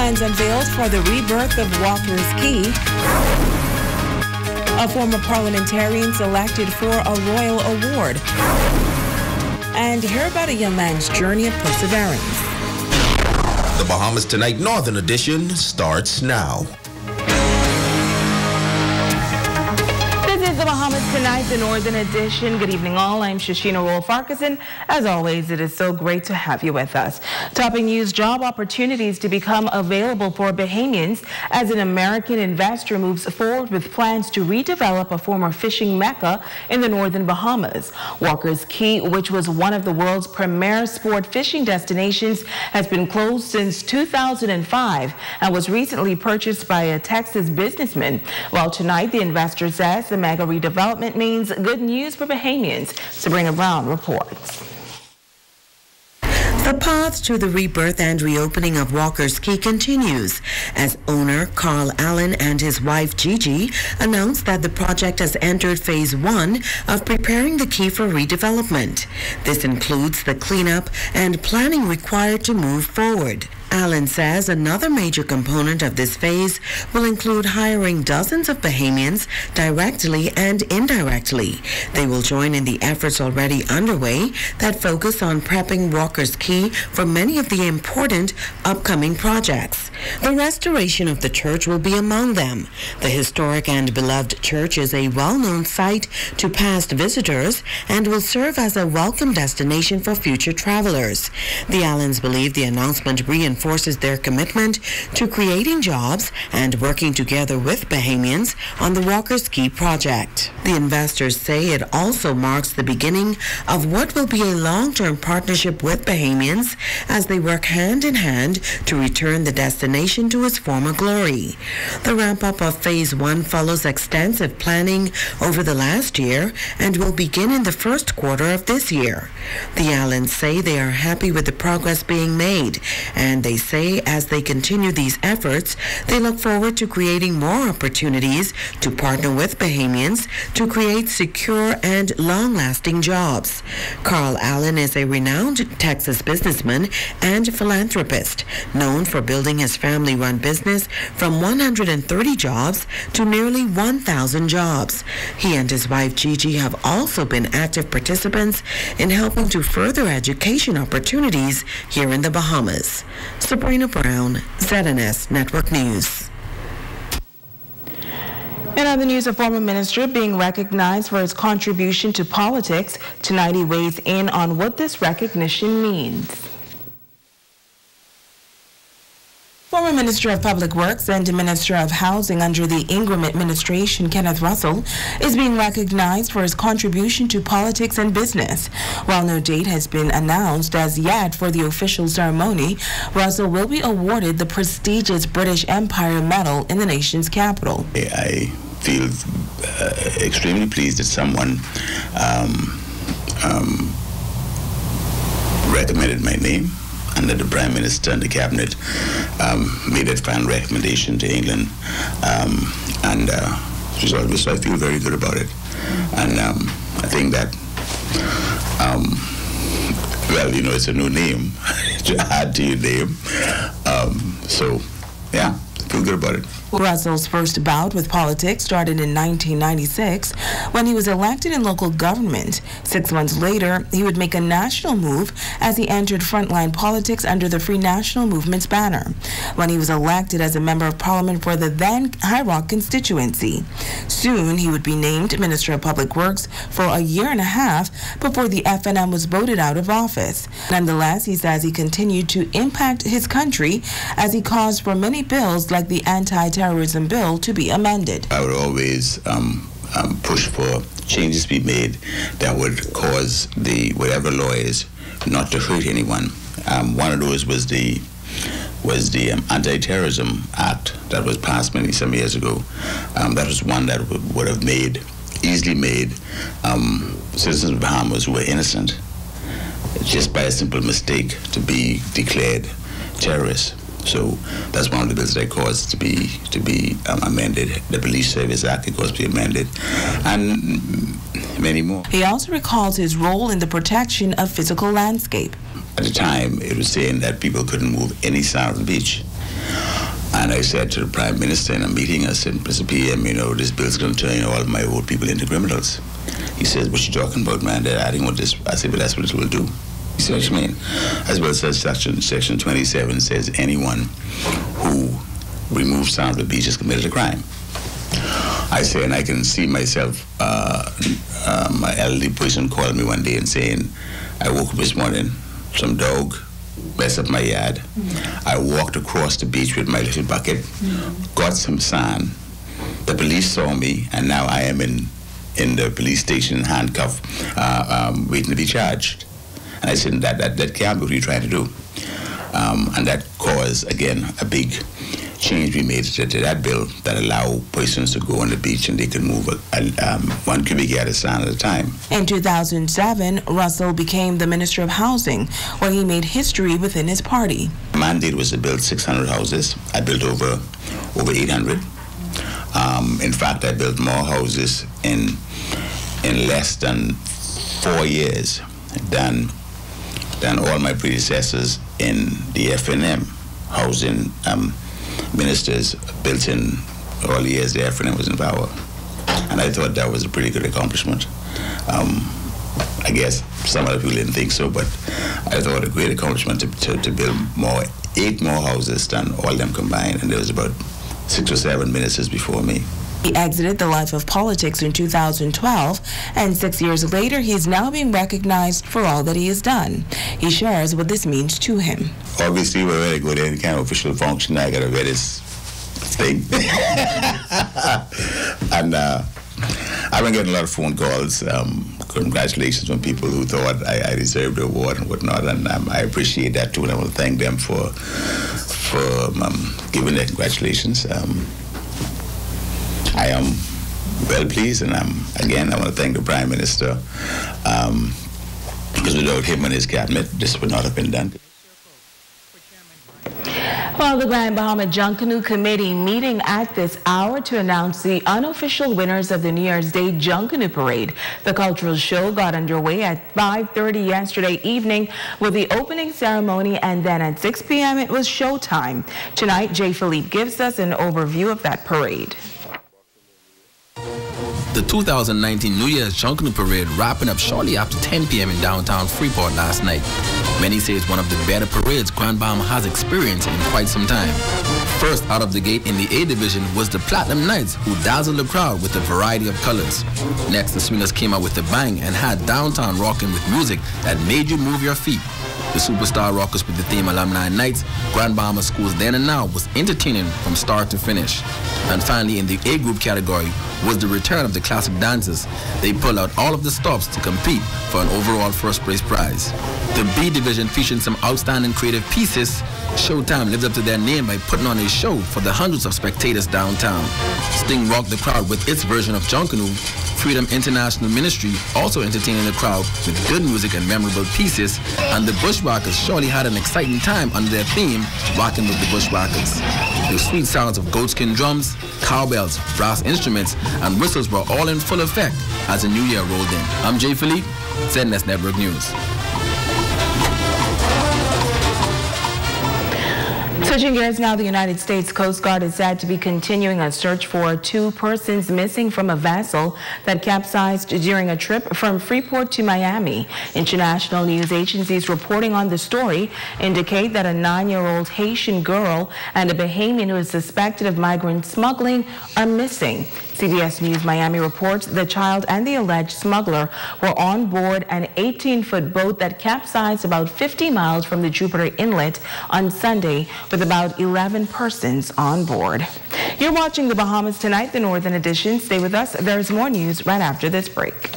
Plans unveiled for the rebirth of Walker's Key. A former parliamentarian selected for a royal award. And hear about a young man's journey of perseverance. The Bahamas Tonight Northern Edition starts now. This is the Bahamas Tonight, the Northern Edition. Good evening, all. I'm Shashina Roll-Farquharson. As always, it is so great to have you with us. Topping news, job opportunities to become available for Bahamians as an American investor moves forward with plans to redevelop a former fishing mecca in the northern Bahamas. Walker's Key, which was one of the world's premier sport fishing destinations, has been closed since 2005 and was recently purchased by a Texas businessman. Well, tonight, the investor says the mega redevelopment means good news for Bahamians. Sabrina Brown reports. The path to the rebirth and reopening of Walker's Key continues as owner Carl Allen and his wife Gigi announced that the project has entered phase 1 of preparing the key for redevelopment. This includes the cleanup and planning required to move forward. Allen says another major component of this phase will include hiring dozens of Bahamians directly and indirectly. They will join in the efforts already underway that focus on prepping Walker's Key for many of the important upcoming projects. The restoration of the church will be among them. The historic and beloved church is a well-known site to past visitors and will serve as a welcome destination for future travelers. The Allens believe the announcement reinforces their commitment to creating jobs and working together with Bahamians on the Walker's Key project. The investors say it also marks the beginning of what will be a long-term partnership with Bahamians as they work hand in hand to return the destination to its former glory. The ramp-up of phase 1 follows extensive planning over the last year and will begin in the first quarter of this year. The Allens say they are happy with the progress being made, and they say as they continue these efforts, they look forward to creating more opportunities to partner with Bahamians to create secure and long-lasting jobs. Carl Allen is a renowned Texas businessman and philanthropist, known for building his family-run business from 130 jobs to nearly 1,000 jobs. He and his wife Gigi have also been active participants in helping to further education opportunities here in the Bahamas. Sabrina Brown, ZNS Network News. In other news, a former minister being recognized for his contribution to politics. Tonight he weighs in on what this recognition means. Former Minister of Public Works and Minister of Housing under the Ingram administration, Kenneth Russell, is being recognized for his contribution to politics and business. While no date has been announced as yet for the official ceremony, Russell will be awarded the prestigious British Empire Medal in the nation's capital. I feel extremely pleased that someone recommended my name, and that the Prime Minister and the Cabinet made that final recommendation to England. So I feel very good about it. And I think that, well, you know, it's a new name to add to your name. So, yeah, I feel good about it. Russell's first bout with politics started in 1996 when he was elected in local government. 6 months later, he would make a national move as he entered frontline politics under the Free National Movement's banner, when he was elected as a member of parliament for the then High Rock constituency. Soon, he would be named Minister of Public Works for a year and a half before the FNM was voted out of office. Nonetheless, he says he continued to impact his country as he caused for many bills like the anti-terrorism bill to be amended. I would always push for changes to be made that would cause the whatever law is not to hurt anyone. One of those was the Anti-Terrorism Act that was passed some years ago. That was one that would have easily made citizens of Bahamas who were innocent, just by a simple mistake, to be declared terrorists. So that's one of the bills that caused to be amended. The Police Service Act caused to be amended, and many more. He also recalls his role in the protection of physical landscape. At the time, it was saying that people couldn't move any side of the beach. And I said to the Prime Minister in a meeting, I said, Mr. PM, this bill's going to turn all my old people into criminals. He says, what you talking about, man? They're adding what this. I said, but that's what it will do. You see what you mean? As well as section 27 says anyone who removes sound of the beach has committed a crime. I say, and I can see myself, my elderly person called me one day and saying, I woke up this morning, some dog messed up my yard. I walked across the beach with my little bucket, got some sand. The police saw me, and now I am in the police station handcuffed, waiting to be charged. And I said, that can't be what you're trying to do. And that caused, again, a big change we made to that bill that allow persons to go on the beach and they can move 1 cubic yard of sand at a time. In 2007, Russell became the Minister of Housing, where he made history within his party. The mandate was to build 600 houses. I built over 800. In fact, I built more houses in less than 4 years than all my predecessors in the FNM housing ministers built in all the years the FNM was in power. And I thought that was a pretty good accomplishment. I guess some other people didn't think so, but I thought a great accomplishment to build 8 more houses than all of them combined, and there was about 6 or 7 ministers before me. He exited the life of politics in 2012, and 6 years later, he is now being recognized for all that he has done. He shares what this means to him. Obviously, whenever I go to any kind of official function, I got to wear this thing. And I've been getting a lot of phone calls, congratulations from people who thought I deserved the award and whatnot, and I appreciate that too, and I want to thank them for giving their congratulations. I am well pleased, and I want to thank the Prime Minister, because without him and his cabinet, this would not have been done. Well, the Grand Bahama Junkanoo Committee meeting at this hour to announce the unofficial winners of the New Year's Day Junkanoo Parade. The cultural show got underway at 5:30 yesterday evening with the opening ceremony, and then at 6 p.m. it was showtime. Tonight, Jay Philippe gives us an overview of that parade. The 2019 New Year's Junkanoo Parade wrapping up shortly after 10 p.m. in downtown Freeport last night. Many say it's one of the better parades Grand Bahama has experienced in quite some time. First out of the gate in the A Division was the Platinum Knights, who dazzled the crowd with a variety of colors. Next, the Swingers came out with a bang and had downtown rocking with music that made you move your feet. The Superstar Rockers with the theme Alumni Nights, Grand Bahama Schools Then and Now was entertaining from start to finish. And finally, in the A Group category was the return of the classic dancers. They pulled out all of the stops to compete for an overall first place prize. The B Division featured some outstanding creative pieces. Showtime lived up to their name by putting on a show for the hundreds of spectators downtown. Sting rocked the crowd with its version of Junkanoo. Freedom International Ministry also entertaining the crowd with good music and memorable pieces, and the Bushwhackers surely had an exciting time under their theme, Rocking with the Bushwhackers. The sweet sounds of goatskin drums, cowbells, brass instruments, and whistles were all in full effect as the new year rolled in. I'm Jay Philippe, ZNS Network News. Switching gears now, the United States Coast Guard is said to be continuing a search for 2 persons missing from a vessel that capsized during a trip from Freeport to Miami. International news agencies reporting on the story indicate that a 9-year-old Haitian girl and a Bahamian who is suspected of migrant smuggling are missing. CBS News Miami reports the child and the alleged smuggler were on board an 18-foot boat that capsized about 50 miles from the Jupiter Inlet on Sunday with about 11 persons on board. You're watching the Bahamas Tonight, the Northern Edition. Stay with us. There's more news right after this break.